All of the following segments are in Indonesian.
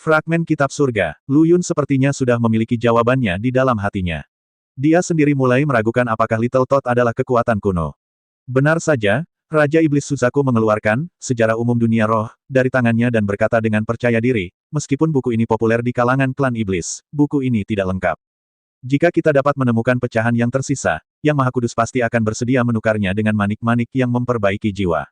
Fragmen kitab surga. Lu Yun sepertinya sudah memiliki jawabannya di dalam hatinya. Dia sendiri mulai meragukan apakah Little Todd adalah kekuatan kuno. Benar saja, Raja Iblis Suzaku mengeluarkan sejarah umum dunia roh dari tangannya dan berkata dengan percaya diri, meskipun buku ini populer di kalangan klan iblis, buku ini tidak lengkap. Jika kita dapat menemukan pecahan yang tersisa, Yang Maha Kudus pasti akan bersedia menukarnya dengan manik-manik yang memperbaiki jiwa.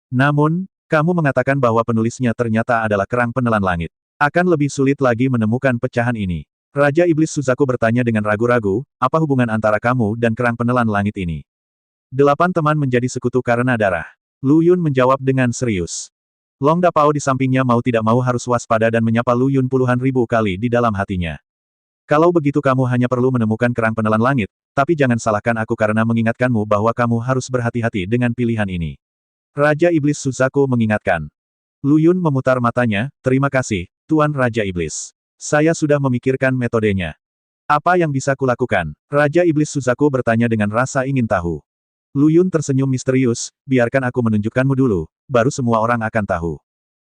Namun, kamu mengatakan bahwa penulisnya ternyata adalah kerang penelan langit. Akan lebih sulit lagi menemukan pecahan ini. Raja Iblis Suzaku bertanya dengan ragu-ragu, apa hubungan antara kamu dan kerang penelan langit ini? 8 teman menjadi sekutu karena darah. Lu Yun menjawab dengan serius. Long Dapao di sampingnya mau tidak mau harus waspada dan menyapa Lu Yun puluhan ribu kali di dalam hatinya. Kalau begitu kamu hanya perlu menemukan kerang penelan langit, tapi jangan salahkan aku karena mengingatkanmu bahwa kamu harus berhati-hati dengan pilihan ini. Raja Iblis Suzaku mengingatkan. Lu Yun memutar matanya, terima kasih, Tuan Raja Iblis. Saya sudah memikirkan metodenya. Apa yang bisa kulakukan? Raja Iblis Suzaku bertanya dengan rasa ingin tahu. Lu Yun tersenyum misterius, biarkan aku menunjukkanmu dulu, baru semua orang akan tahu.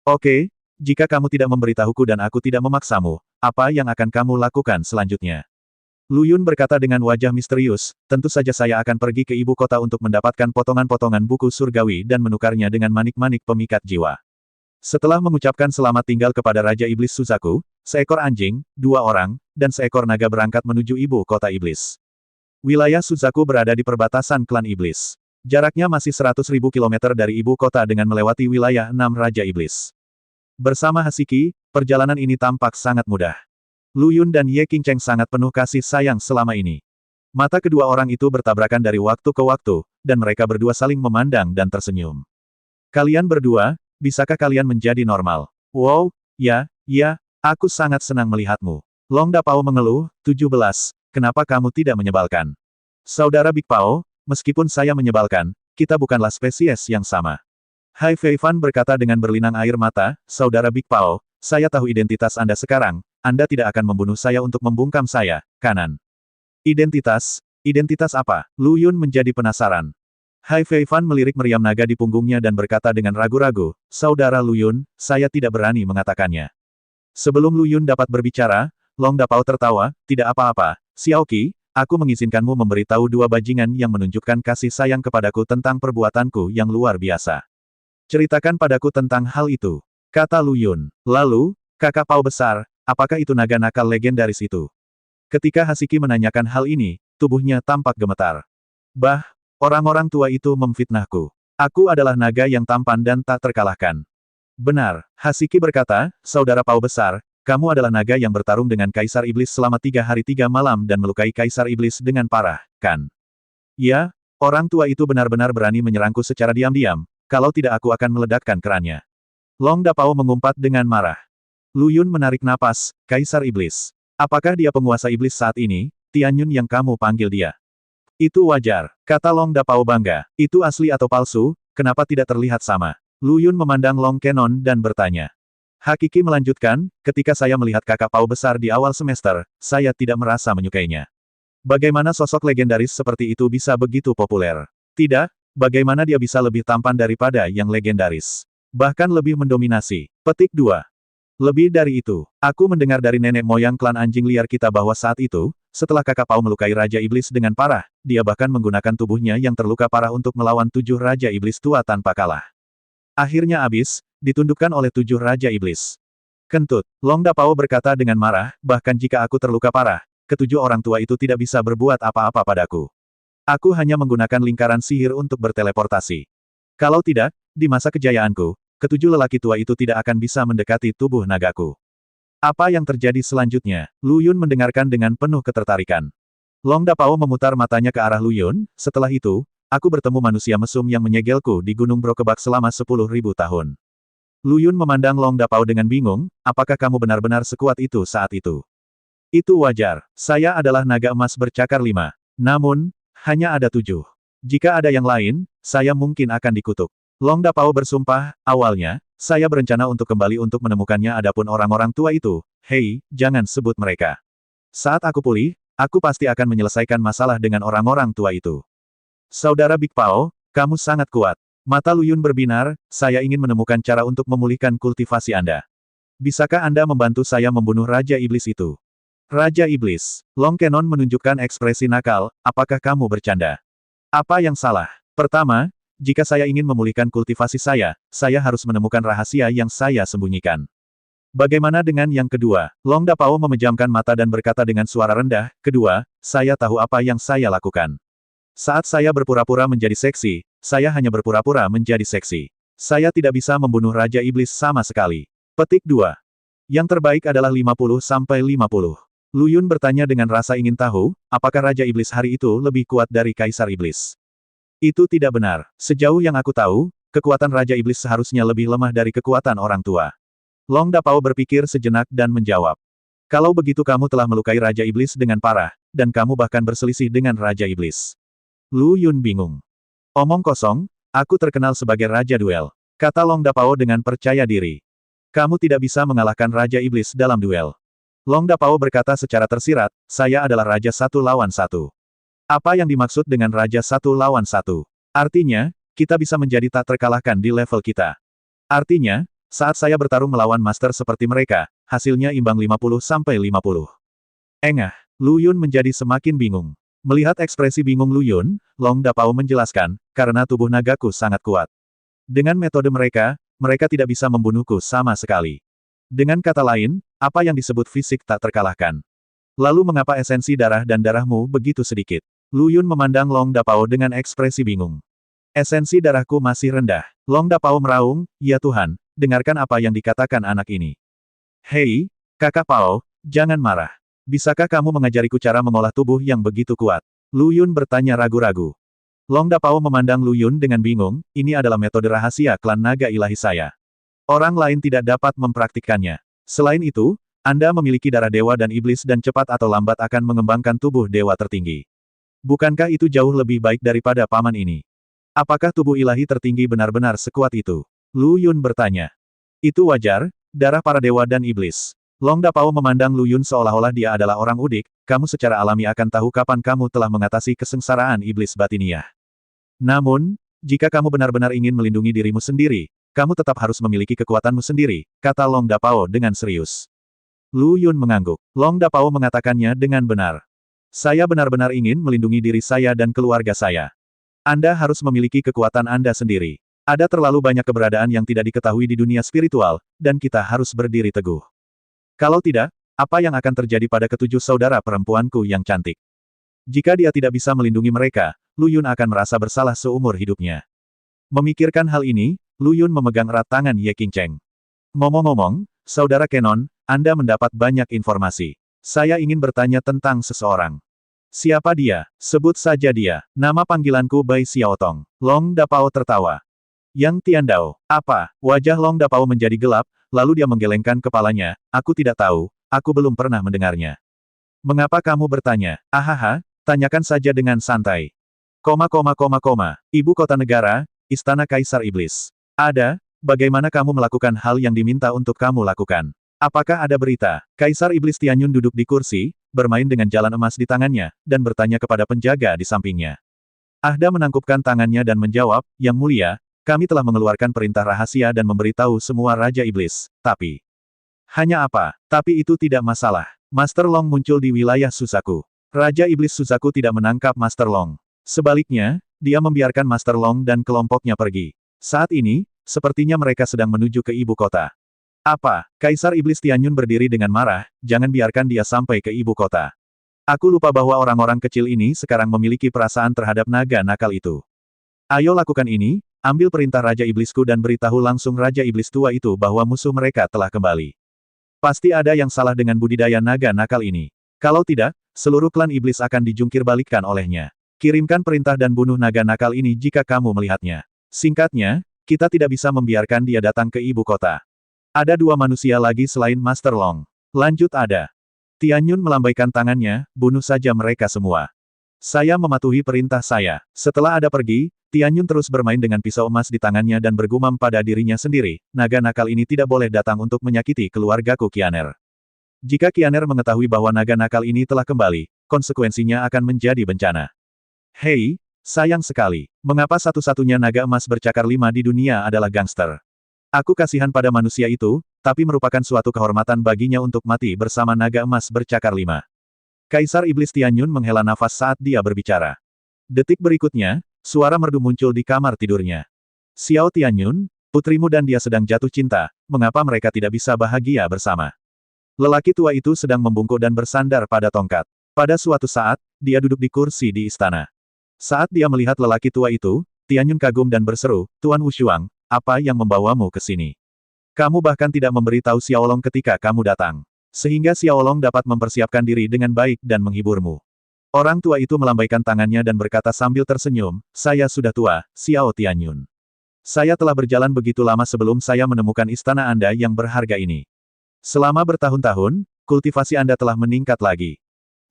Oke, jika kamu tidak memberitahuku dan aku tidak memaksamu, apa yang akan kamu lakukan selanjutnya? Lu Yun berkata dengan wajah misterius, tentu saja saya akan pergi ke ibu kota untuk mendapatkan potongan-potongan buku surgawi dan menukarnya dengan manik-manik pemikat jiwa. Setelah mengucapkan selamat tinggal kepada Raja Iblis Suzaku, seekor anjing, 2 orang, dan seekor naga berangkat menuju ibu kota iblis. Wilayah Suzaku berada di perbatasan klan iblis. Jaraknya masih 100.000 kilometer dari ibu kota dengan melewati wilayah 6 Raja Iblis. Bersama Hasiki, perjalanan ini tampak sangat mudah. Lu Yun dan Ye Qingcheng sangat penuh kasih sayang selama ini. Mata kedua orang itu bertabrakan dari waktu ke waktu, dan mereka berdua saling memandang dan tersenyum. Kalian berdua, bisakah kalian menjadi normal? Wow, ya, aku sangat senang melihatmu. Long Dapao mengeluh, 17, kenapa kamu tidak menyebalkan? Saudara Big Pao, meskipun saya menyebalkan, kita bukanlah spesies yang sama. Hai Fei Fan berkata dengan berlinang air mata, Saudara Big Pao, saya tahu identitas Anda sekarang, Anda tidak akan membunuh saya untuk membungkam saya, kanan? Identitas? Identitas apa? Lu Yun menjadi penasaran. Hai Fei Fan melirik meriam naga di punggungnya dan berkata dengan ragu-ragu, Saudara Lu Yun, saya tidak berani mengatakannya. Sebelum Lu Yun dapat berbicara, Long Dapao tertawa, tidak apa-apa, Xiaoqi, aku mengizinkanmu memberitahu 2 bajingan yang menunjukkan kasih sayang kepadaku tentang perbuatanku yang luar biasa. Ceritakan padaku tentang hal itu, kata Lu Yun. Lalu, kakak Pao besar, apakah itu naga nakal legendaris itu? Ketika Hasiki menanyakan hal ini, tubuhnya tampak gemetar. Bah, orang-orang tua itu memfitnahku. Aku adalah naga yang tampan dan tak terkalahkan. Benar, Hasiki berkata, Saudara Pao besar, kamu adalah naga yang bertarung dengan Kaisar Iblis selama 3 hari 3 malam dan melukai Kaisar Iblis dengan parah, kan? Ya, orang tua itu benar-benar berani menyerangku secara diam-diam, kalau tidak aku akan meledakkan kerannya. Long Dapao mengumpat dengan marah. Lu Yun menarik napas, Kaisar Iblis. Apakah dia penguasa iblis saat ini, Tianyun yang kamu panggil dia? Itu wajar, kata Long Dapao bangga. Itu asli atau palsu, kenapa tidak terlihat sama? Lu Yun memandang Long Kenon dan bertanya. Hakiki melanjutkan, ketika saya melihat kakak Pao besar di awal semester, saya tidak merasa menyukainya. Bagaimana sosok legendaris seperti itu bisa begitu populer? Tidak, bagaimana dia bisa lebih tampan daripada yang legendaris? Bahkan lebih mendominasi. Petik 2. Lebih dari itu, aku mendengar dari nenek moyang klan anjing liar kita bahwa saat itu, setelah kakak Pao melukai Raja Iblis dengan parah, dia bahkan menggunakan tubuhnya yang terluka parah untuk melawan 7 Raja Iblis tua tanpa kalah. Akhirnya habis, ditundukkan oleh 7 Raja Iblis. Kentut, Long Dapao berkata dengan marah, bahkan jika aku terluka parah, ke-7 orang tua itu tidak bisa berbuat apa-apa padaku. Aku hanya menggunakan lingkaran sihir untuk berteleportasi. Kalau tidak, di masa kejayaanku, ke-7 lelaki tua itu tidak akan bisa mendekati tubuh nagaku. Apa yang terjadi selanjutnya? Lu Yun mendengarkan dengan penuh ketertarikan. Long Dapao memutar matanya ke arah Lu Yun, setelah itu, aku bertemu manusia mesum yang menyegelku di Gunung Brokebak selama 10.000 tahun. Lu Yun memandang Long Dapao dengan bingung, apakah kamu benar-benar sekuat itu saat itu? Itu wajar, saya adalah naga emas bercakar 5. Namun, hanya ada 7. Jika ada yang lain, saya mungkin akan dikutuk. Long Dapao bersumpah, awalnya, saya berencana untuk kembali untuk menemukannya adapun orang-orang tua itu, hei, jangan sebut mereka. Saat aku pulih, aku pasti akan menyelesaikan masalah dengan orang-orang tua itu. Saudara Big Pao, kamu sangat kuat. Mata Lu Yun berbinar, saya ingin menemukan cara untuk memulihkan kultivasi Anda. Bisakah Anda membantu saya membunuh Raja Iblis itu? Raja Iblis. Long Kenon menunjukkan ekspresi nakal, apakah kamu bercanda? Apa yang salah? Pertama, jika saya ingin memulihkan kultivasi saya harus menemukan rahasia yang saya sembunyikan. Bagaimana dengan yang kedua? Long Dapao memejamkan mata dan berkata dengan suara rendah, kedua, saya tahu apa yang saya lakukan. Saat saya berpura-pura menjadi seksi, saya hanya berpura-pura menjadi seksi. Saya tidak bisa membunuh Raja Iblis sama sekali. Petik 2. Yang terbaik adalah 50-50. Lu Yun bertanya dengan rasa ingin tahu, apakah Raja Iblis hari itu lebih kuat dari Kaisar Iblis? Itu tidak benar. Sejauh yang aku tahu, kekuatan Raja Iblis seharusnya lebih lemah dari kekuatan orang tua. Long Dapao berpikir sejenak dan menjawab. Kalau begitu kamu telah melukai Raja Iblis dengan parah, dan kamu bahkan berselisih dengan Raja Iblis. Lu Yun bingung. Omong kosong, aku terkenal sebagai Raja Duel. Kata Long Dapao dengan percaya diri. Kamu tidak bisa mengalahkan Raja Iblis dalam duel. Long Dapao berkata secara tersirat, saya adalah Raja 1 lawan 1. Apa yang dimaksud dengan Raja 1 lawan 1? Artinya, kita bisa menjadi tak terkalahkan di level kita. Artinya, saat saya bertarung melawan master seperti mereka, hasilnya imbang 50-50. Engah, Lu Yun menjadi semakin bingung. Melihat ekspresi bingung Lu Yun, Long Dapao menjelaskan, karena tubuh nagaku sangat kuat. Dengan metode mereka tidak bisa membunuhku sama sekali. Dengan kata lain, apa yang disebut fisik tak terkalahkan. Lalu mengapa esensi darah dan darahmu begitu sedikit? Lu Yun memandang Long Dapao dengan ekspresi bingung. Esensi darahku masih rendah. Long Dapao meraung, ya Tuhan, dengarkan apa yang dikatakan anak ini. Hei, Kakak Pao, jangan marah. Bisakah kamu mengajariku cara mengolah tubuh yang begitu kuat? Lu Yun bertanya ragu-ragu. Long Dapao memandang Lu Yun dengan bingung, ini adalah metode rahasia klan naga ilahi saya. Orang lain tidak dapat mempraktikkannya. Selain itu, Anda memiliki darah dewa dan iblis dan cepat atau lambat akan mengembangkan tubuh dewa tertinggi. Bukankah itu jauh lebih baik daripada paman ini? Apakah tubuh ilahi tertinggi benar-benar sekuat itu? Lu Yun bertanya. Itu wajar, darah para dewa dan iblis. Long Dapao memandang Lu Yun seolah-olah dia adalah orang udik, kamu secara alami akan tahu kapan kamu telah mengatasi kesengsaraan iblis batiniah. Namun, jika kamu benar-benar ingin melindungi dirimu sendiri, kamu tetap harus memiliki kekuatanmu sendiri, kata Long Dapao dengan serius. Lu Yun mengangguk. Long Dapao mengatakannya dengan benar. Saya benar-benar ingin melindungi diri saya dan keluarga saya. Anda harus memiliki kekuatan Anda sendiri. Ada terlalu banyak keberadaan yang tidak diketahui di dunia spiritual, dan kita harus berdiri teguh. Kalau tidak, apa yang akan terjadi pada ketujuh saudara perempuanku yang cantik? Jika dia tidak bisa melindungi mereka, Lu Yun akan merasa bersalah seumur hidupnya. Memikirkan hal ini, Lu Yun memegang erat tangan Ye Qingcheng. Ngomong-ngomong, Saudara Kenon, Anda mendapat banyak informasi. Saya ingin bertanya tentang seseorang. Siapa dia? Sebut saja dia. Nama panggilanku Bai Xiaotong. Long Dapao tertawa. Yang Tiandao. Apa? Wajah Long Dapao menjadi gelap, lalu dia menggelengkan kepalanya. Aku tidak tahu, aku belum pernah mendengarnya. Mengapa kamu bertanya? Ahaha, tanyakan saja dengan santai. Ibu kota negara, Istana Kaisar Iblis. Ada, bagaimana kamu melakukan hal yang diminta untuk kamu lakukan? Apakah ada berita? Kaisar Iblis Tianyun duduk di kursi, bermain dengan jalan emas di tangannya, dan bertanya kepada penjaga di sampingnya. Ahda menangkupkan tangannya dan menjawab, Yang Mulia, kami telah mengeluarkan perintah rahasia dan memberitahu semua Raja Iblis, tapi... Hanya apa? Tapi itu tidak masalah. Master Long muncul di wilayah Suzaku. Raja Iblis Suzaku tidak menangkap Master Long. Sebaliknya, dia membiarkan Master Long dan kelompoknya pergi. Saat ini, sepertinya mereka sedang menuju ke ibu kota. Apa? Kaisar Iblis Tianyun berdiri dengan marah, jangan biarkan dia sampai ke ibu kota. Aku lupa bahwa orang-orang kecil ini sekarang memiliki perasaan terhadap naga nakal itu. Ayo lakukan ini, ambil perintah Raja Iblisku dan beritahu langsung Raja Iblis tua itu bahwa musuh mereka telah kembali. Pasti ada yang salah dengan budidaya naga nakal ini. Kalau tidak, seluruh klan iblis akan dijungkir balikkan olehnya. Kirimkan perintah dan bunuh naga nakal ini jika kamu melihatnya. Singkatnya, kita tidak bisa membiarkan dia datang ke ibu kota. Ada dua manusia lagi selain Master Long. Lanjut ada. Tianyun melambaikan tangannya, bunuh saja mereka semua. Saya mematuhi perintah saya. Setelah ada pergi, Tianyun terus bermain dengan pisau emas di tangannya dan bergumam pada dirinya sendiri, naga nakal ini tidak boleh datang untuk menyakiti keluargaku Qianer. Jika Qianer mengetahui bahwa naga nakal ini telah kembali, konsekuensinya akan menjadi bencana. Hei, sayang sekali. Mengapa satu-satunya naga emas bercakar 5 di dunia adalah gangster? Aku kasihan pada manusia itu, tapi merupakan suatu kehormatan baginya untuk mati bersama naga emas bercakar 5. Kaisar Iblis Tianyun menghela nafas saat dia berbicara. Detik berikutnya, suara merdu muncul di kamar tidurnya. Xiao Tianyun, putrimu dan dia sedang jatuh cinta, mengapa mereka tidak bisa bahagia bersama? Lelaki tua itu sedang membungkuk dan bersandar pada tongkat. Pada suatu saat, dia duduk di kursi di istana. Saat dia melihat lelaki tua itu, Tianyun kagum dan berseru, Tuan Wushuang, apa yang membawamu ke sini? Kamu bahkan tidak memberitahu Xiaolong ketika kamu datang. Sehingga Xiaolong dapat mempersiapkan diri dengan baik dan menghiburmu. Orang tua itu melambaikan tangannya dan berkata sambil tersenyum, saya sudah tua, Xiao Tianyun. Saya telah berjalan begitu lama sebelum saya menemukan istana Anda yang berharga ini. Selama bertahun-tahun, kultivasi Anda telah meningkat lagi.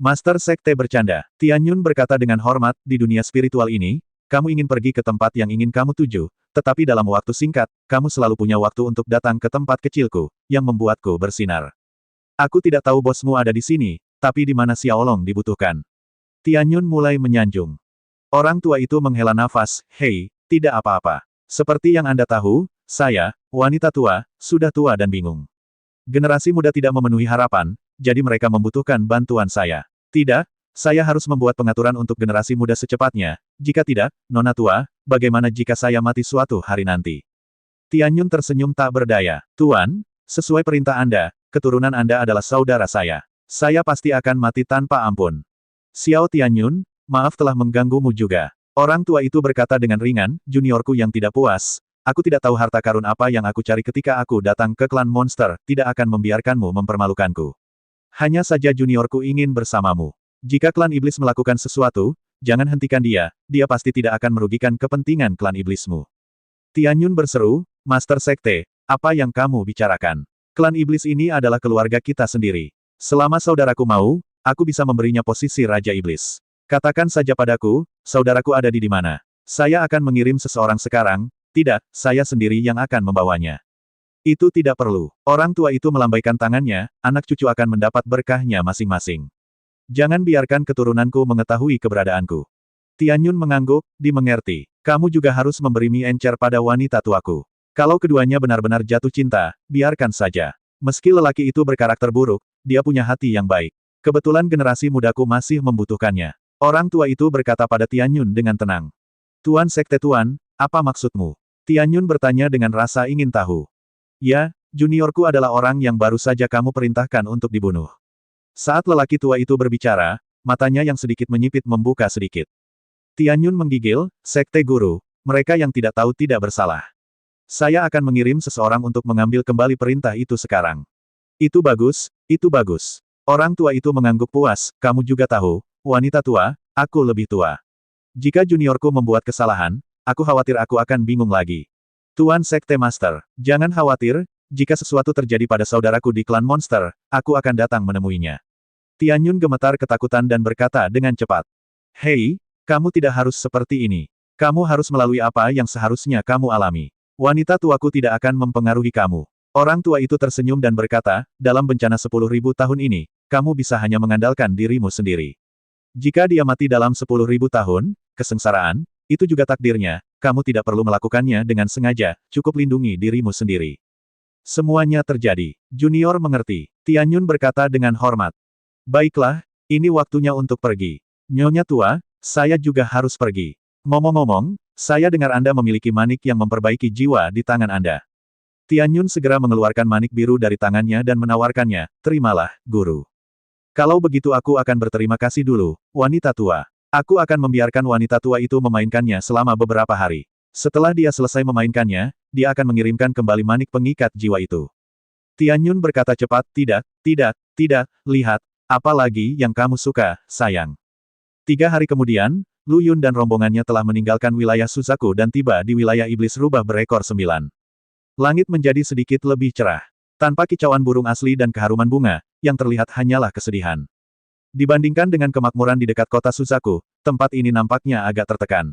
Master Sekte bercanda. Tianyun berkata dengan hormat, di dunia spiritual ini, kamu ingin pergi ke tempat yang ingin kamu tuju, tetapi dalam waktu singkat, kamu selalu punya waktu untuk datang ke tempat kecilku, yang membuatku bersinar. Aku tidak tahu bosmu ada di sini, tapi di mana Xiaolong dibutuhkan. Tianyun mulai menyanjung. Orang tua itu menghela nafas, hei, tidak apa-apa. Seperti yang Anda tahu, saya, wanita tua, sudah tua dan bingung. Generasi muda tidak memenuhi harapan, jadi mereka membutuhkan bantuan saya. Tidak, saya harus membuat pengaturan untuk generasi muda secepatnya. Jika tidak, Nona tua, bagaimana jika saya mati suatu hari nanti? Tianyun tersenyum tak berdaya. Tuan, sesuai perintah Anda, keturunan Anda adalah saudara saya. Saya pasti akan mati tanpa ampun. Xiao Tianyun, maaf telah mengganggumu juga. Orang tua itu berkata dengan ringan, juniorku yang tidak puas. Aku tidak tahu harta karun apa yang aku cari ketika aku datang ke klan monster, tidak akan membiarkanmu mempermalukanku. Hanya saja juniorku ingin bersamamu. Jika klan iblis melakukan sesuatu, jangan hentikan dia, dia pasti tidak akan merugikan kepentingan klan iblismu. Tianyun berseru, Master Sekte, apa yang kamu bicarakan? Klan iblis ini adalah keluarga kita sendiri. Selama saudaraku mau, aku bisa memberinya posisi Raja Iblis. Katakan saja padaku, saudaraku ada di mana. Saya akan mengirim seseorang sekarang. Tidak, saya sendiri yang akan membawanya. Itu tidak perlu. Orang tua itu melambaikan tangannya, anak cucu akan mendapat berkahnya masing-masing. Jangan biarkan keturunanku mengetahui keberadaanku. Tianyun mengangguk, dimengerti. Kamu juga harus memberi mie encer pada wanita tuaku. Kalau keduanya benar-benar jatuh cinta, biarkan saja. Meski lelaki itu berkarakter buruk, dia punya hati yang baik. Kebetulan generasi mudaku masih membutuhkannya. Orang tua itu berkata pada Tianyun dengan tenang. Tuan Sekte Tuan, apa maksudmu? Tianyun bertanya dengan rasa ingin tahu. Ya, juniorku adalah orang yang baru saja kamu perintahkan untuk dibunuh. Saat lelaki tua itu berbicara, matanya yang sedikit menyipit membuka sedikit. Tianyun menggigil, Sekte Guru, mereka yang tidak tahu tidak bersalah. Saya akan mengirim seseorang untuk mengambil kembali perintah itu sekarang. Itu bagus, itu bagus. Orang tua itu mengangguk puas, kamu juga tahu, wanita tua, aku lebih tua. Jika juniorku membuat kesalahan, aku khawatir aku akan bingung lagi. Tuan Sekte Master, jangan khawatir, jika sesuatu terjadi pada saudaraku di klan monster, aku akan datang menemuinya. Tianyun gemetar ketakutan dan berkata dengan cepat. Hei, kamu tidak harus seperti ini. Kamu harus melalui apa yang seharusnya kamu alami. Wanita tuaku tidak akan mempengaruhi kamu. Orang tua itu tersenyum dan berkata, dalam bencana 10.000 tahun ini, kamu bisa hanya mengandalkan dirimu sendiri. Jika dia mati dalam 10.000 tahun, kesengsaraan, itu juga takdirnya, kamu tidak perlu melakukannya dengan sengaja, cukup lindungi dirimu sendiri. Semuanya terjadi. Junior mengerti. Tianyun berkata dengan hormat. Baiklah, ini waktunya untuk pergi. Nyonya tua, saya juga harus pergi. Ngomong-ngomong, saya dengar Anda memiliki manik yang memperbaiki jiwa di tangan Anda. Tianyun segera mengeluarkan manik biru dari tangannya dan menawarkannya, terimalah, guru. Kalau begitu aku akan berterima kasih dulu, wanita tua. Aku akan membiarkan wanita tua itu memainkannya selama beberapa hari. Setelah dia selesai memainkannya, dia akan mengirimkan kembali manik pengikat jiwa itu. Tianyun berkata cepat, tidak, lihat, apa lagi yang kamu suka, sayang. 3 hari kemudian, Lu Yun dan rombongannya telah meninggalkan wilayah Suzaku dan tiba di wilayah iblis rubah berekor 9. Langit menjadi sedikit lebih cerah. Tanpa kicauan burung asli dan keharuman bunga, yang terlihat hanyalah kesedihan. Dibandingkan dengan kemakmuran di dekat kota Suzaku, tempat ini nampaknya agak tertekan.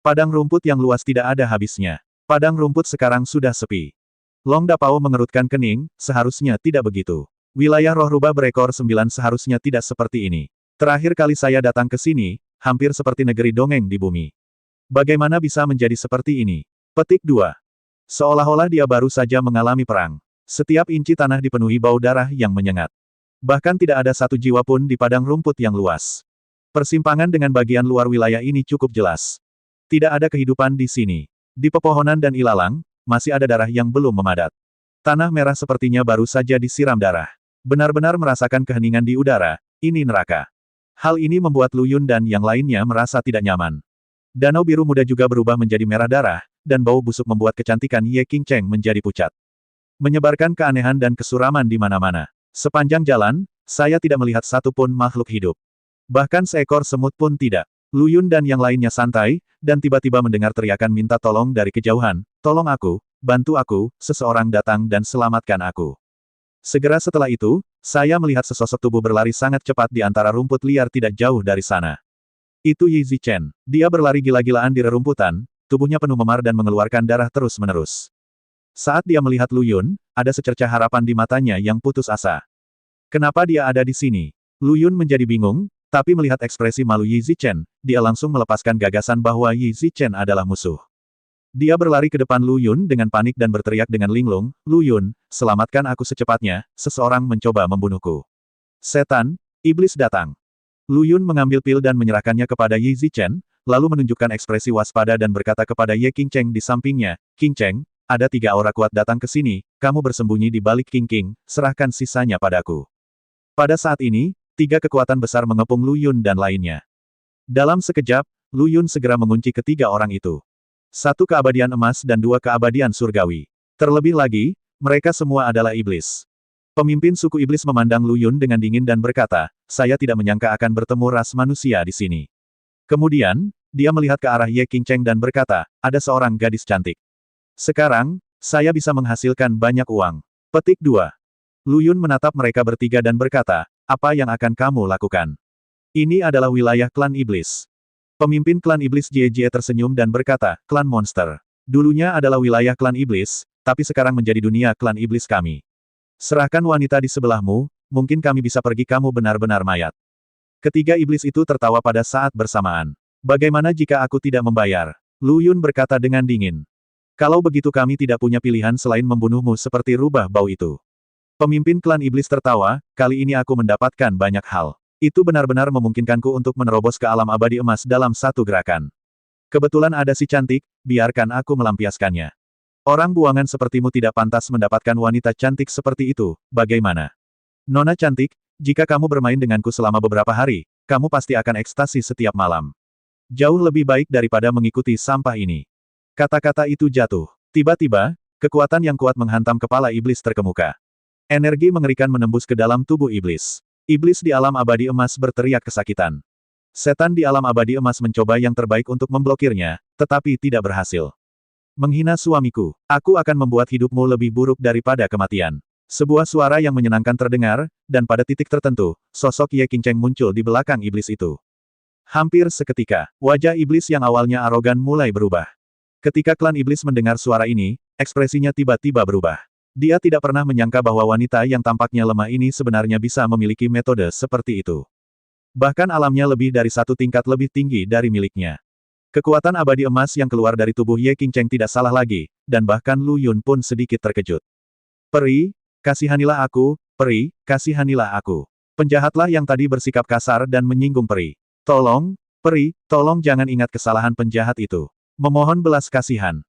Padang rumput yang luas tidak ada habisnya. Padang rumput sekarang sudah sepi. Long Dapao mengerutkan kening, seharusnya tidak begitu. Wilayah roh rubah berekor 9 seharusnya tidak seperti ini. Terakhir kali saya datang ke sini, hampir seperti negeri dongeng di bumi. Bagaimana bisa menjadi seperti ini? Petik 2. Seolah-olah dia baru saja mengalami perang. Setiap inci tanah dipenuhi bau darah yang menyengat. Bahkan tidak ada satu jiwa pun di padang rumput yang luas. Persimpangan dengan bagian luar wilayah ini cukup jelas. Tidak ada kehidupan di sini. Di pepohonan dan ilalang, masih ada darah yang belum memadat. Tanah merah sepertinya baru saja disiram darah. Benar-benar merasakan keheningan di udara, ini neraka. Hal ini membuat Lu Yun dan yang lainnya merasa tidak nyaman. Danau biru muda juga berubah menjadi merah darah, dan bau busuk membuat kecantikan Ye Qingcheng menjadi pucat. Menyebarkan keanehan dan kesuraman di mana-mana. Sepanjang jalan, saya tidak melihat satu pun makhluk hidup. Bahkan seekor semut pun tidak. Lu Yun dan yang lainnya santai, dan tiba-tiba mendengar teriakan minta tolong dari kejauhan, "Tolong aku, bantu aku, seseorang datang dan selamatkan aku." Segera setelah itu, saya melihat sesosok tubuh berlari sangat cepat di antara rumput liar tidak jauh dari sana. Itu Yi Zichen. Dia berlari gila-gilaan di rerumputan, tubuhnya penuh memar dan mengeluarkan darah terus-menerus. Saat dia melihat Lu Yun, ada secercah harapan di matanya yang putus asa. Kenapa dia ada di sini? Lu Yun menjadi bingung, tapi melihat ekspresi malu Yi Zichen, dia langsung melepaskan gagasan bahwa Yi Zichen adalah musuh. Dia berlari ke depan Lu Yun dengan panik dan berteriak dengan linglung, "Lu Yun, selamatkan aku secepatnya, seseorang mencoba membunuhku." Setan, iblis datang. Lu Yun mengambil pil dan menyerahkannya kepada Yi Zichen, lalu menunjukkan ekspresi waspada dan berkata kepada Ye Qingcheng di sampingnya, "Qingcheng, ada 3 aura kuat datang ke sini, kamu bersembunyi di balik Qingqing, serahkan sisanya padaku." Pada saat ini, 3 kekuatan besar mengepung Lu Yun dan lainnya. Dalam sekejap, Lu Yun segera mengunci ketiga orang itu. 1 keabadian emas dan 2 keabadian surgawi. Terlebih lagi, mereka semua adalah iblis. Pemimpin suku iblis memandang Lu Yun dengan dingin dan berkata, "Saya tidak menyangka akan bertemu ras manusia di sini." Kemudian, dia melihat ke arah Ye Qingcheng dan berkata, "Ada seorang gadis cantik. Sekarang, saya bisa menghasilkan banyak uang." Petik 2. Lu Yun menatap mereka bertiga dan berkata, "Apa yang akan kamu lakukan? Ini adalah wilayah klan iblis." Pemimpin klan iblis Jie Jie tersenyum dan berkata, "Klan monster. Dulunya adalah wilayah klan iblis, tapi sekarang menjadi dunia klan iblis kami. Serahkan wanita di sebelahmu, mungkin kami bisa pergi kamu benar-benar mayat." Ketiga iblis itu tertawa pada saat bersamaan. "Bagaimana jika aku tidak membayar?" Lu Yun berkata dengan dingin. "Kalau begitu kami tidak punya pilihan selain membunuhmu seperti rubah bau itu." Pemimpin klan iblis tertawa, "Kali ini aku mendapatkan banyak hal. Itu benar-benar memungkinkanku untuk menerobos ke alam abadi emas dalam satu gerakan. Kebetulan ada si cantik, biarkan aku melampiaskannya. Orang buangan sepertimu tidak pantas mendapatkan wanita cantik seperti itu, bagaimana? Nona cantik, jika kamu bermain denganku selama beberapa hari, kamu pasti akan ekstasi setiap malam. Jauh lebih baik daripada mengikuti sampah ini." Kata-kata itu jatuh. Tiba-tiba, kekuatan yang kuat menghantam kepala iblis terkemuka. Energi mengerikan menembus ke dalam tubuh iblis. Iblis di alam abadi emas berteriak kesakitan. Setan di alam abadi emas mencoba yang terbaik untuk memblokirnya, tetapi tidak berhasil. "Menghina suamiku. Aku akan membuat hidupmu lebih buruk daripada kematian." Sebuah suara yang menyenangkan terdengar, dan pada titik tertentu, sosok Ye Qingcheng muncul di belakang iblis itu. Hampir seketika, wajah iblis yang awalnya arogan mulai berubah. Ketika klan iblis mendengar suara ini, ekspresinya tiba-tiba berubah. Dia tidak pernah menyangka bahwa wanita yang tampaknya lemah ini sebenarnya bisa memiliki metode seperti itu. Bahkan alamnya lebih dari 1 tingkat lebih tinggi dari miliknya. Kekuatan abadi emas yang keluar dari tubuh Ye Qingcheng tidak salah lagi, dan bahkan Lu Yun pun sedikit terkejut. "Peri, kasihanilah aku, peri, kasihanilah aku." Penjahatlah yang tadi bersikap kasar dan menyinggung peri. "Tolong, peri, tolong jangan ingat kesalahan penjahat itu. Memohon belas kasihan."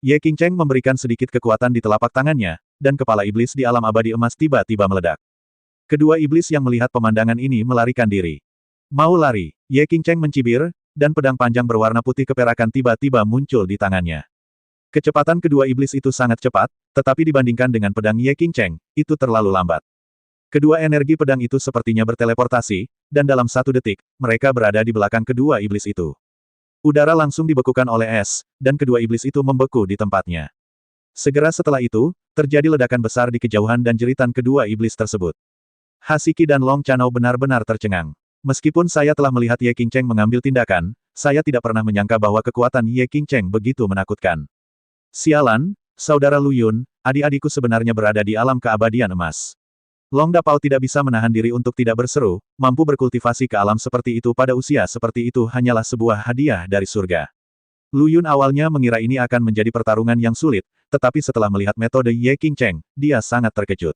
Ye Qingcheng memberikan sedikit kekuatan di telapak tangannya, dan kepala iblis di alam abadi emas tiba-tiba meledak. Kedua iblis yang melihat pemandangan ini melarikan diri. Mau lari, Ye Qingcheng mencibir, dan pedang panjang berwarna putih keperakan tiba-tiba muncul di tangannya. Kecepatan kedua iblis itu sangat cepat, tetapi dibandingkan dengan pedang Ye Qingcheng, itu terlalu lambat. Kedua energi pedang itu sepertinya berteleportasi, dan dalam 1 detik, mereka berada di belakang kedua iblis itu. Udara langsung dibekukan oleh es, dan kedua iblis itu membeku di tempatnya. Segera setelah itu, terjadi ledakan besar di kejauhan dan jeritan kedua iblis tersebut. Hasiki dan Long Chanao benar-benar tercengang. Meskipun saya telah melihat Ye Qingcheng mengambil tindakan, saya tidak pernah menyangka bahwa kekuatan Ye Qingcheng begitu menakutkan. Sialan, saudara Lu Yun, adik-adikku sebenarnya berada di alam keabadian emas. Long Dapao tidak bisa menahan diri untuk tidak berseru, mampu berkultivasi ke alam seperti itu pada usia seperti itu hanyalah sebuah hadiah dari surga. Lu Yun awalnya mengira ini akan menjadi pertarungan yang sulit, tetapi setelah melihat metode Ye Qingcheng, dia sangat terkejut.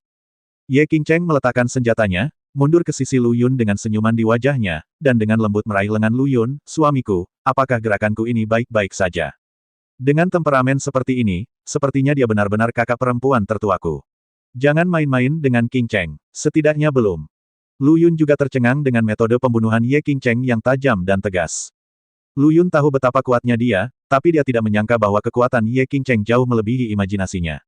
Ye Qingcheng meletakkan senjatanya, mundur ke sisi Lu Yun dengan senyuman di wajahnya, dan dengan lembut meraih lengan Lu Yun, "Suamiku, apakah gerakanku ini baik-baik saja?" Dengan temperamen seperti ini, sepertinya dia benar-benar kakak perempuan tertuaku. Jangan main-main dengan Qingcheng. Setidaknya belum. Lu Yun juga tercengang dengan metode pembunuhan Ye Qingcheng yang tajam dan tegas. Lu Yun tahu betapa kuatnya dia, tapi dia tidak menyangka bahwa kekuatan Ye Qingcheng jauh melebihi imajinasinya.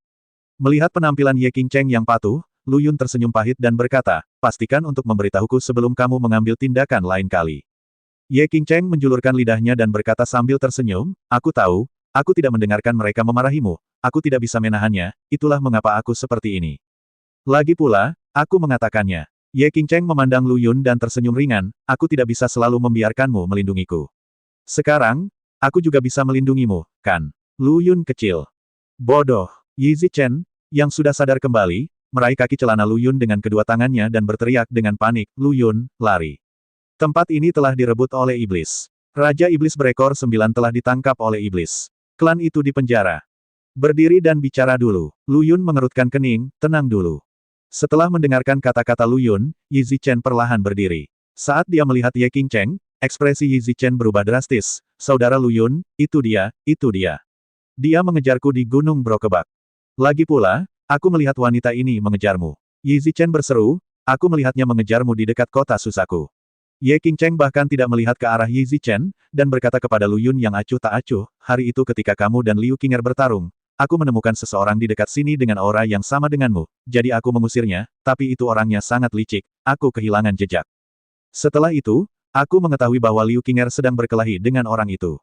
Melihat penampilan Ye Qingcheng yang patuh, Lu Yun tersenyum pahit dan berkata, "Pastikan untuk memberitahuku sebelum kamu mengambil tindakan lain kali." Ye Qingcheng menjulurkan lidahnya dan berkata sambil tersenyum, "Aku tahu, aku tidak mendengarkan mereka memarahimu, aku tidak bisa menahannya, itulah mengapa aku seperti ini. Lagi pula, aku mengatakannya." Ye Qingcheng memandang Lu Yun dan tersenyum ringan, "Aku tidak bisa selalu membiarkanmu melindungiku. Sekarang, aku juga bisa melindungimu, kan?" Lu Yun kecil. Bodoh. Yi Zichen, yang sudah sadar kembali, meraih kaki celana Lu Yun dengan kedua tangannya dan berteriak dengan panik, "Lu Yun, lari. Tempat ini telah direbut oleh iblis. Raja Iblis berekor 9 telah ditangkap oleh iblis. Klan itu dipenjara. Berdiri dan bicara dulu." Lu Yun mengerutkan kening, "Tenang dulu." Setelah mendengarkan kata-kata Lu Yun, Yi Zichen perlahan berdiri. Saat dia melihat Ye Qingcheng, ekspresi Yi Zichen berubah drastis. "Saudara Lu Yun, itu dia, itu dia. Dia mengejarku di Gunung Brokebak. Lagi pula, aku melihat wanita ini mengejarmu." Yi Zichen berseru, "Aku melihatnya mengejarmu di dekat kota Susaku." Ye Qingcheng bahkan tidak melihat ke arah Yi Zichen, dan berkata kepada Lu Yun yang acuh tak acuh, "Hari itu ketika kamu dan Liu Qinger bertarung, aku menemukan seseorang di dekat sini dengan aura yang sama denganmu, jadi aku mengusirnya, tapi itu orangnya sangat licik, aku kehilangan jejak. Setelah itu, aku mengetahui bahwa Liu Qinger sedang berkelahi dengan orang itu.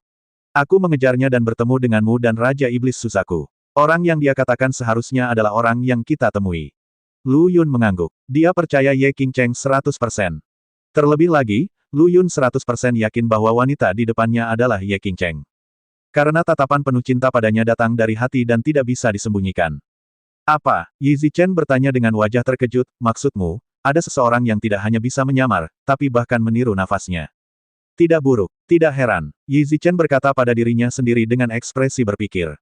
Aku mengejarnya dan bertemu denganmu dan Raja Iblis Susaku. Orang yang dia katakan seharusnya adalah orang yang kita temui." Lu Yun mengangguk. Dia percaya Ye Qingcheng 100%. Terlebih lagi, Lu Yun 100% yakin bahwa wanita di depannya adalah Ye Qingcheng. Karena tatapan penuh cinta padanya datang dari hati dan tidak bisa disembunyikan. "Apa?" Yi Zichen bertanya dengan wajah terkejut, "Maksudmu, ada seseorang yang tidak hanya bisa menyamar, tapi bahkan meniru nafasnya." "Tidak buruk, tidak heran." Yi Zichen berkata pada dirinya sendiri dengan ekspresi berpikir.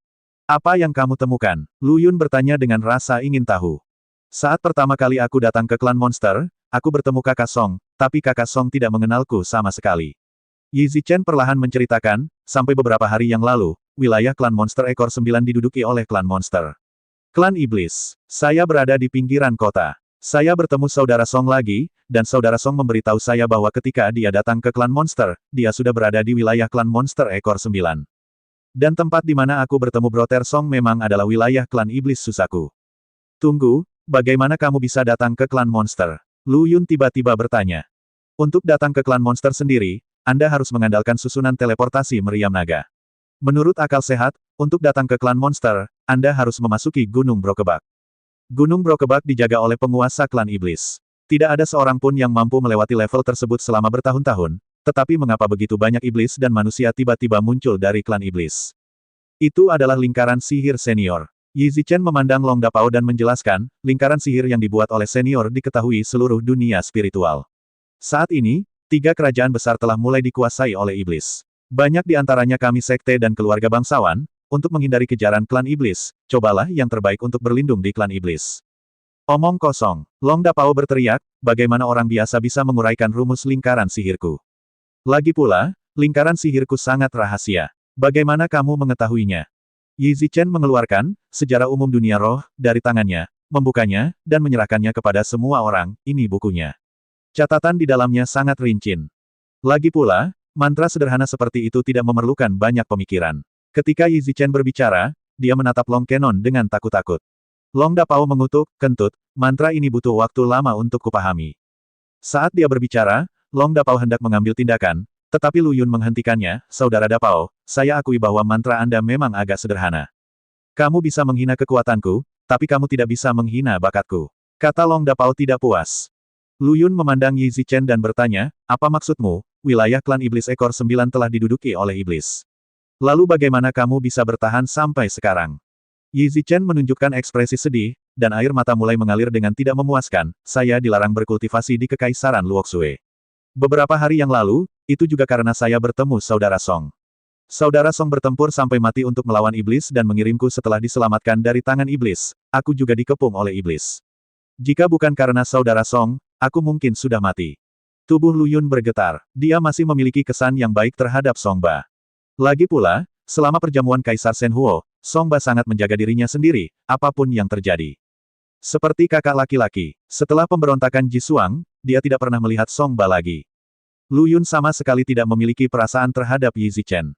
"Apa yang kamu temukan?" Lu Yun bertanya dengan rasa ingin tahu. "Saat pertama kali aku datang ke klan monster, aku bertemu Kakak Song, tapi Kakak Song tidak mengenalku sama sekali." Yi Zichen perlahan menceritakan, sampai beberapa hari yang lalu, wilayah klan monster ekor 9 diduduki oleh klan monster. Klan iblis. Saya berada di pinggiran kota. Saya bertemu saudara Song lagi, dan saudara Song memberitahu saya bahwa ketika dia datang ke klan monster, dia sudah berada di wilayah klan monster ekor 9. Dan tempat di mana aku bertemu Brother Song memang adalah wilayah klan iblis Susaku. "Tunggu, bagaimana kamu bisa datang ke klan monster?" Lu Yun tiba-tiba bertanya. "Untuk datang ke klan monster sendiri, Anda harus mengandalkan susunan teleportasi meriam naga. Menurut akal sehat, untuk datang ke klan monster, Anda harus memasuki Gunung Brokebak. Gunung Brokebak dijaga oleh penguasa klan iblis. Tidak ada seorang pun yang mampu melewati level tersebut selama bertahun-tahun, tetapi mengapa begitu banyak iblis dan manusia tiba-tiba muncul dari klan iblis? Itu adalah lingkaran sihir senior." Yi Zichen memandang Long Dapao dan menjelaskan, lingkaran sihir yang dibuat oleh senior diketahui seluruh dunia spiritual. Saat ini, 3 kerajaan besar telah mulai dikuasai oleh iblis. Banyak di antaranya kami sekte dan keluarga bangsawan, untuk menghindari kejaran klan iblis, cobalah yang terbaik untuk berlindung di klan iblis. "Omong kosong." Long Dapao berteriak, "Bagaimana orang biasa bisa menguraikan rumus lingkaran sihirku? Lagi pula, lingkaran sihirku sangat rahasia. Bagaimana kamu mengetahuinya?" Yi Zichen mengeluarkan sejarah umum dunia roh dari tangannya, membukanya, dan menyerahkannya kepada semua orang. "Ini bukunya. Catatan di dalamnya sangat rinci. Lagi pula, mantra sederhana seperti itu tidak memerlukan banyak pemikiran." Ketika Yi Zichen berbicara, dia menatap Long Kenon dengan takut-takut. Long Dapao mengutuk, "Kentut, mantra ini butuh waktu lama untuk kupahami." Saat dia berbicara, Long Dapao hendak mengambil tindakan, tetapi Lu Yun menghentikannya, "Saudara Dapao, saya akui bahwa mantra Anda memang agak sederhana. Kamu bisa menghina kekuatanku, tapi kamu tidak bisa menghina bakatku." Kata Long Dapao tidak puas. Lu Yun memandang Yi Zichen dan bertanya, "Apa maksudmu, wilayah klan iblis ekor 9 telah diduduki oleh iblis? Lalu bagaimana kamu bisa bertahan sampai sekarang?" Yi Zichen menunjukkan ekspresi sedih, dan air mata mulai mengalir dengan tidak memuaskan. "Saya dilarang berkultivasi di Kekaisaran Luoxue. Beberapa hari yang lalu, itu juga karena saya bertemu saudara Song. Saudara Song bertempur sampai mati untuk melawan iblis dan mengirimku setelah diselamatkan dari tangan iblis. Aku juga dikepung oleh iblis. Jika bukan karena saudara Song, aku mungkin sudah mati. Tubuh Lu Yun bergetar. Dia masih memiliki kesan yang baik terhadap Song Ba. Lagi pula, selama perjamuan Kaisar Shen Huo, Song Ba sangat menjaga dirinya sendiri, apapun yang terjadi. Seperti kakak laki-laki, setelah pemberontakan Ji Xuang, dia tidak pernah melihat Song Ba lagi. Lu Yun sama sekali tidak memiliki perasaan terhadap Yi Zichen.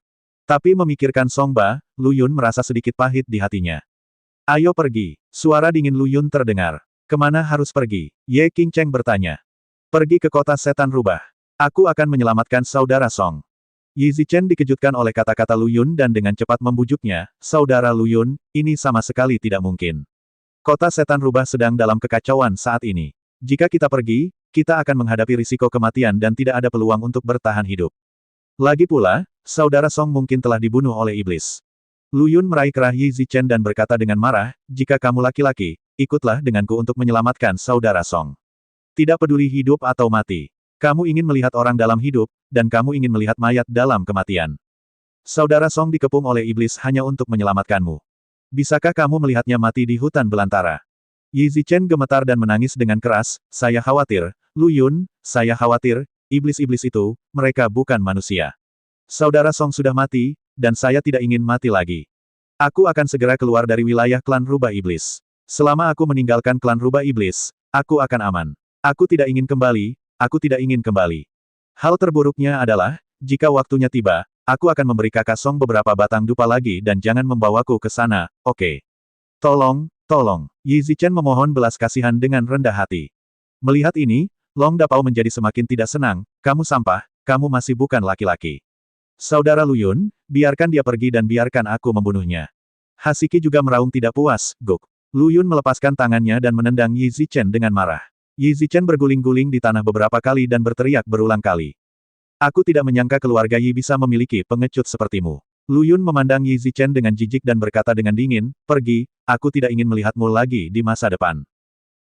Tapi memikirkan Song Ba, Lu Yun merasa sedikit pahit di hatinya. Ayo pergi. Suara dingin Lu Yun terdengar. Kemana harus pergi? Ye Qingcheng bertanya. Pergi ke kota setan rubah. Aku akan menyelamatkan saudara Song. Yi Zichen dikejutkan oleh kata-kata Lu Yun dan dengan cepat membujuknya, saudara Lu Yun, ini sama sekali tidak mungkin. Kota setan rubah sedang dalam kekacauan saat ini. Jika kita pergi, kita akan menghadapi risiko kematian dan tidak ada peluang untuk bertahan hidup. Lagi pula, saudara Song mungkin telah dibunuh oleh iblis. Lu Yun meraih kerah Yi Zichen dan berkata dengan marah, jika kamu laki-laki, ikutlah denganku untuk menyelamatkan saudara Song. Tidak peduli hidup atau mati. Kamu ingin melihat orang dalam hidup, dan kamu ingin melihat mayat dalam kematian. Saudara Song dikepung oleh iblis hanya untuk menyelamatkanmu. Bisakah kamu melihatnya mati di hutan belantara? Yi Zichen gemetar dan menangis dengan keras, saya khawatir, Lu Yun, saya khawatir, iblis-iblis itu, mereka bukan manusia. Saudara Song sudah mati, dan saya tidak ingin mati lagi. Aku akan segera keluar dari wilayah klan rubah iblis. Selama aku meninggalkan klan rubah iblis, aku akan aman. Aku tidak ingin kembali, aku tidak ingin kembali. Hal terburuknya adalah, jika waktunya tiba, aku akan memberi kakak Song beberapa batang dupa lagi dan jangan membawaku ke sana, oke? Tolong, tolong. Yi Zichen memohon belas kasihan dengan rendah hati. Melihat ini, Long Dapao menjadi semakin tidak senang, kamu sampah, kamu masih bukan laki-laki. Saudara Lu Yun, biarkan dia pergi dan biarkan aku membunuhnya. Hasiki juga meraung tidak puas, guk. Lu Yun melepaskan tangannya dan menendang Yi Zichen dengan marah. Yi Zichen berguling-guling di tanah beberapa kali dan berteriak berulang kali. Aku tidak menyangka keluarga Yi bisa memiliki pengecut sepertimu. Lu Yun memandang Yi Zichen dengan jijik dan berkata dengan dingin, pergi, aku tidak ingin melihatmu lagi di masa depan.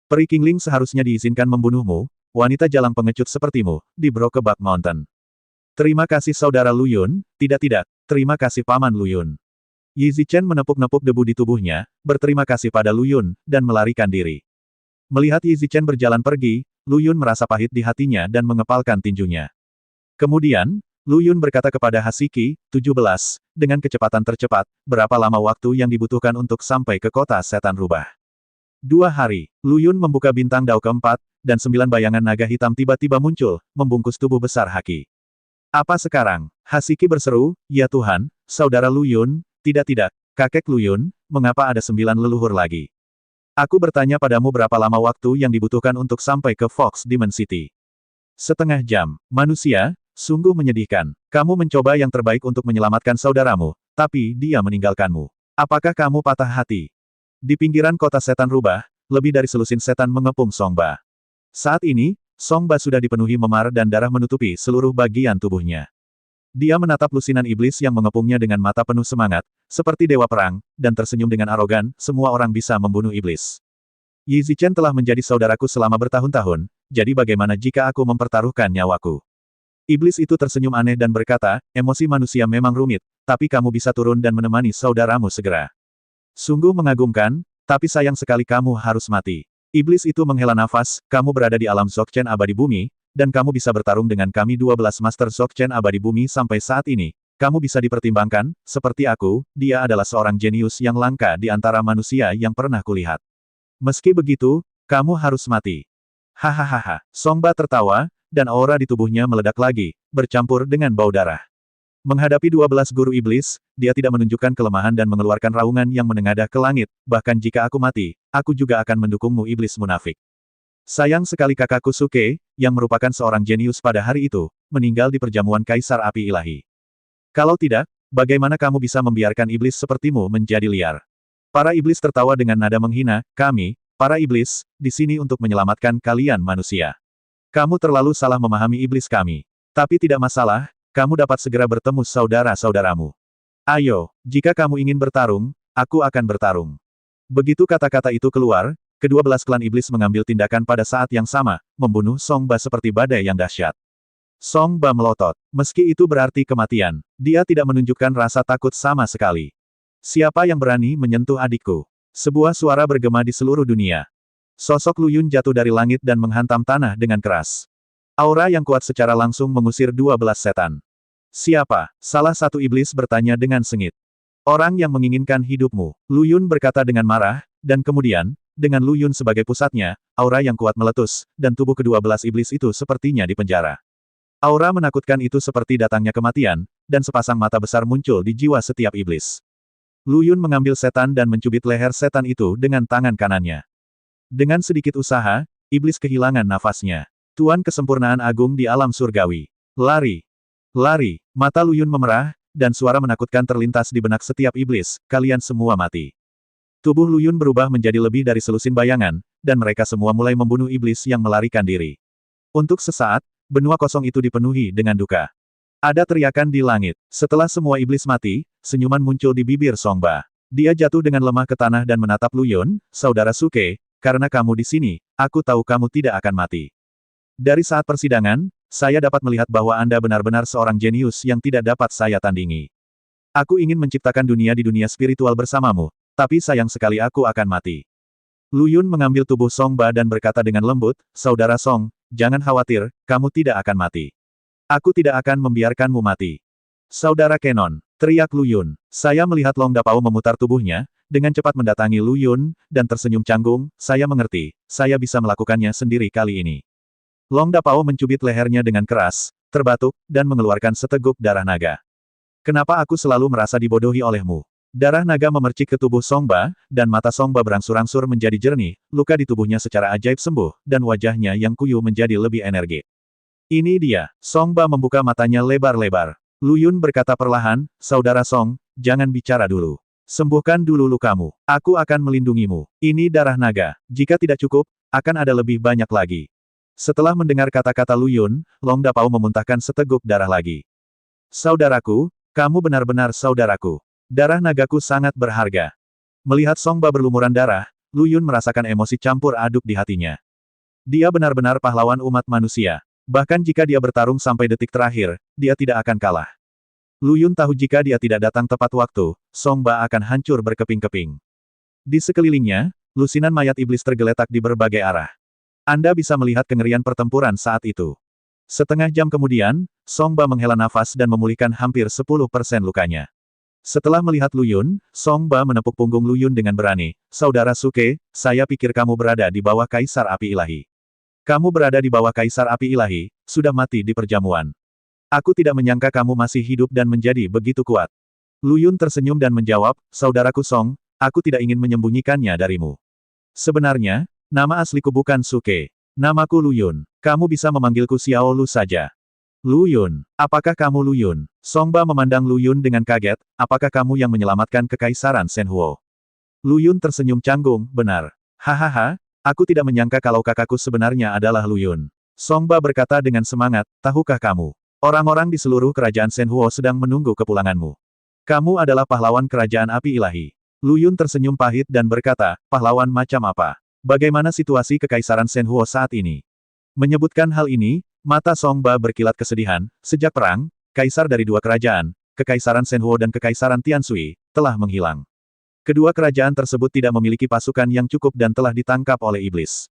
Peri Qingling seharusnya diizinkan membunuhmu, wanita jalang pengecut sepertimu, di Brokeback Mountain. Terima kasih saudara Lu Yun, tidak, terima kasih paman Lu Yun. Yi Zichen menepuk-nepuk debu di tubuhnya, berterima kasih pada Lu Yun, dan melarikan diri. Melihat Yi Zichen berjalan pergi, Lu Yun merasa pahit di hatinya dan mengepalkan tinjunya. Kemudian, Lu Yun berkata kepada Hasiki, 17, dengan kecepatan tercepat, berapa lama waktu yang dibutuhkan untuk sampai ke kota setan rubah? 2 hari. Lu Yun membuka bintang dao keempat, dan 9 bayangan naga hitam tiba-tiba muncul, membungkus tubuh besar Haki. Apa sekarang? Hasiki berseru, ya Tuhan, saudara Lu Yun, tidak, kakek Lu Yun, mengapa ada 9 leluhur lagi? Aku bertanya padamu berapa lama waktu yang dibutuhkan untuk sampai ke Fox Demon City. Setengah jam. Manusia, sungguh menyedihkan. Kamu mencoba yang terbaik untuk menyelamatkan saudaramu, tapi dia meninggalkanmu. Apakah kamu patah hati? Di pinggiran kota setan rubah, lebih dari selusin setan mengepung Song Ba. Saat ini, Song Ba sudah dipenuhi memar dan darah menutupi seluruh bagian tubuhnya. Dia menatap lusinan iblis yang mengepungnya dengan mata penuh semangat, seperti dewa perang, dan tersenyum dengan arogan, semua orang bisa membunuh iblis. Yi Zichen telah menjadi saudaraku selama bertahun-tahun, jadi bagaimana jika aku mempertaruhkan nyawaku? Iblis itu tersenyum aneh dan berkata, emosi manusia memang rumit, tapi kamu bisa turun dan menemani saudaramu segera. Sungguh mengagumkan, tapi sayang sekali kamu harus mati. Iblis itu menghela nafas, kamu berada di alam Dzogchen abadi bumi, dan kamu bisa bertarung dengan kami 12 Master Dzogchen abadi bumi sampai saat ini. Kamu bisa dipertimbangkan, seperti aku, dia adalah seorang jenius yang langka di antara manusia yang pernah kulihat. Meski begitu, kamu harus mati. Hahaha. Song Ba tertawa, dan aura di tubuhnya meledak lagi, bercampur dengan bau darah. Menghadapi 12 guru iblis, dia tidak menunjukkan kelemahan dan mengeluarkan raungan yang menengadah ke langit, bahkan jika aku mati, aku juga akan mendukungmu iblis munafik. Sayang sekali kakakku Suke, yang merupakan seorang jenius pada hari itu, meninggal di perjamuan Kaisar Api Ilahi. Kalau tidak, bagaimana kamu bisa membiarkan iblis sepertimu menjadi liar? Para iblis tertawa dengan nada menghina, kami, para iblis, di sini untuk menyelamatkan kalian manusia. Kamu terlalu salah memahami iblis kami. Tapi tidak masalah, kamu dapat segera bertemu saudara-saudaramu. Ayo, jika kamu ingin bertarung, aku akan bertarung. Begitu kata-kata itu keluar, ke-12 klan iblis mengambil tindakan pada saat yang sama, membunuh Song Ba seperti badai yang dahsyat. Song Ba melotot. Meski itu berarti kematian, dia tidak menunjukkan rasa takut sama sekali. Siapa yang berani menyentuh adikku? Sebuah suara bergema di seluruh dunia. Sosok Lu Yun jatuh dari langit dan menghantam tanah dengan keras. Aura yang kuat secara langsung mengusir 12 setan. Siapa? Salah satu iblis bertanya dengan sengit. Orang yang menginginkan hidupmu. Lu Yun berkata dengan marah, dan kemudian, dengan Lu Yun sebagai pusatnya, aura yang kuat meletus, dan tubuh ke-12 iblis itu sepertinya dipenjara. Aura menakutkan itu seperti datangnya kematian, dan sepasang mata besar muncul di jiwa setiap iblis. Lu Yun mengambil setan dan mencubit leher setan itu dengan tangan kanannya. Dengan sedikit usaha, iblis kehilangan nafasnya. Tuan kesempurnaan agung di alam surgawi. Lari! Lari! Mata Lu Yun memerah, dan suara menakutkan terlintas di benak setiap iblis, kalian semua mati. Tubuh Lu Yun berubah menjadi lebih dari selusin bayangan, dan mereka semua mulai membunuh iblis yang melarikan diri. Untuk sesaat, benua kosong itu dipenuhi dengan duka. Ada teriakan di langit. Setelah semua iblis mati, senyuman muncul di bibir Song Ba. Dia jatuh dengan lemah ke tanah dan menatap Lu Yun, saudara Suke, karena kamu di sini, aku tahu kamu tidak akan mati. Dari saat persidangan, saya dapat melihat bahwa Anda benar-benar seorang jenius yang tidak dapat saya tandingi. Aku ingin menciptakan dunia di dunia spiritual bersamamu, tapi sayang sekali aku akan mati. Lu Yun mengambil tubuh Song Ba dan berkata dengan lembut, saudara Song, jangan khawatir, kamu tidak akan mati. Aku tidak akan membiarkanmu mati. Saudara Kenon, teriak Lu Yun. Saya melihat Long Dapao memutar tubuhnya, dengan cepat mendatangi Lu Yun, dan tersenyum canggung, saya mengerti, saya bisa melakukannya sendiri kali ini. Long Dapao mencubit lehernya dengan keras, terbatuk, dan mengeluarkan seteguk darah naga. Kenapa aku selalu merasa dibodohi olehmu? Darah naga memercik ke tubuh Song Ba, dan mata Song Ba berangsur-angsur menjadi jernih, luka di tubuhnya secara ajaib sembuh, dan wajahnya yang kuyu menjadi lebih energik. Ini dia. Song Ba membuka matanya lebar-lebar. Lu Yun berkata perlahan, saudara Song, jangan bicara dulu. Sembuhkan dulu lukamu. Aku akan melindungimu. Ini darah naga. Jika tidak cukup, akan ada lebih banyak lagi. Setelah mendengar kata-kata Lu Yun, Long Dapao memuntahkan seteguk darah lagi. Saudaraku, kamu benar-benar saudaraku. Darah nagaku sangat berharga. Melihat Song Ba berlumuran darah, Lu Yun merasakan emosi campur aduk di hatinya. Dia benar-benar pahlawan umat manusia. Bahkan jika dia bertarung sampai detik terakhir, dia tidak akan kalah. Lu Yun tahu jika dia tidak datang tepat waktu, Song Ba akan hancur berkeping-keping. Di sekelilingnya, lusinan mayat iblis tergeletak di berbagai arah. Anda bisa melihat kengerian pertempuran saat itu. Setengah jam kemudian, Song Ba menghela nafas dan memulihkan hampir 10% lukanya. Setelah melihat Lu Yun, Song Ba menepuk punggung Lu Yun dengan berani. Saudara Suke, saya pikir kamu berada di bawah Kaisar Api Ilahi. Kamu berada di bawah Kaisar Api Ilahi, sudah mati di perjamuan. Aku tidak menyangka kamu masih hidup dan menjadi begitu kuat. Lu Yun tersenyum dan menjawab, saudaraku Song, aku tidak ingin menyembunyikannya darimu. Sebenarnya, nama asliku bukan Suke. Namaku Lu Yun. Kamu bisa memanggilku Xiao Lu saja. Lu Yun, apakah kamu Lu Yun? Song Ba memandang Lu Yun dengan kaget, apakah kamu yang menyelamatkan kekaisaran Shenhuo? Lu Yun tersenyum canggung, benar. Hahaha, aku tidak menyangka kalau kakakku sebenarnya adalah Lu Yun. Song Ba berkata dengan semangat, tahukah kamu? Orang-orang di seluruh kerajaan Shenhuo sedang menunggu kepulanganmu. Kamu adalah pahlawan kerajaan api ilahi. Lu Yun tersenyum pahit dan berkata, pahlawan macam apa? Bagaimana situasi kekaisaran Shenhuo saat ini? Menyebutkan hal ini, mata Song Ba berkilat kesedihan, sejak perang, kaisar dari dua kerajaan, Kekaisaran Shenhuo dan Kekaisaran Tianshui, telah menghilang. Kedua kerajaan tersebut tidak memiliki pasukan yang cukup dan telah ditangkap oleh iblis.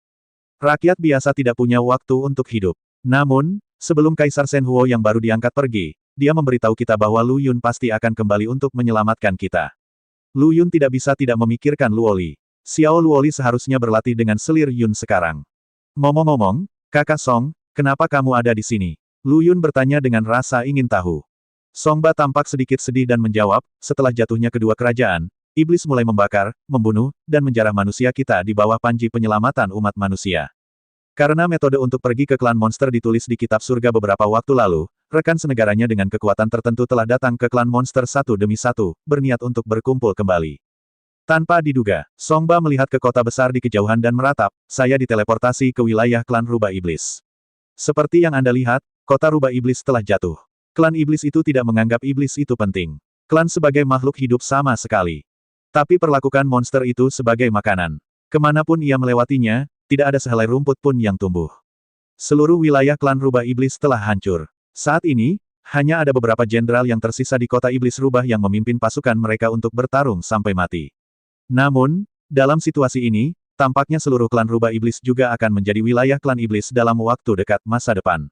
Rakyat biasa tidak punya waktu untuk hidup. Namun, sebelum Kaisar Shenhuo yang baru diangkat pergi, dia memberitahu kita bahwa Lu Yun pasti akan kembali untuk menyelamatkan kita. Lu Yun tidak bisa tidak memikirkan Luoli. Xiao Luoli seharusnya berlatih dengan selir Yun sekarang. Ngomong-ngomong, Kakak Song, kenapa kamu ada di sini? Lu Yun bertanya dengan rasa ingin tahu. Song Ba tampak sedikit sedih dan menjawab, setelah jatuhnya kedua kerajaan, iblis mulai membakar, membunuh, dan menjarah manusia kita di bawah panji penyelamatan umat manusia. Karena metode untuk pergi ke klan monster ditulis di kitab surga beberapa waktu lalu, rekan senegaranya dengan kekuatan tertentu telah datang ke klan monster satu demi satu, berniat untuk berkumpul kembali. Tanpa diduga, Song Ba melihat ke kota besar di kejauhan dan meratap, saya diteleportasi ke wilayah klan rubah iblis. Seperti yang Anda lihat, kota rubah iblis telah jatuh. Klan iblis itu tidak menganggap iblis itu penting. Klan sebagai makhluk hidup sama sekali. Tapi perlakukan monster itu sebagai makanan. Kemanapun ia melewatinya, tidak ada sehelai rumput pun yang tumbuh. Seluruh wilayah klan Rubah Iblis telah hancur. Saat ini, hanya ada beberapa jenderal yang tersisa di kota Iblis Rubah yang memimpin pasukan mereka untuk bertarung sampai mati. Namun, dalam situasi ini, tampaknya seluruh klan Rubah Iblis juga akan menjadi wilayah klan Iblis dalam waktu dekat masa depan.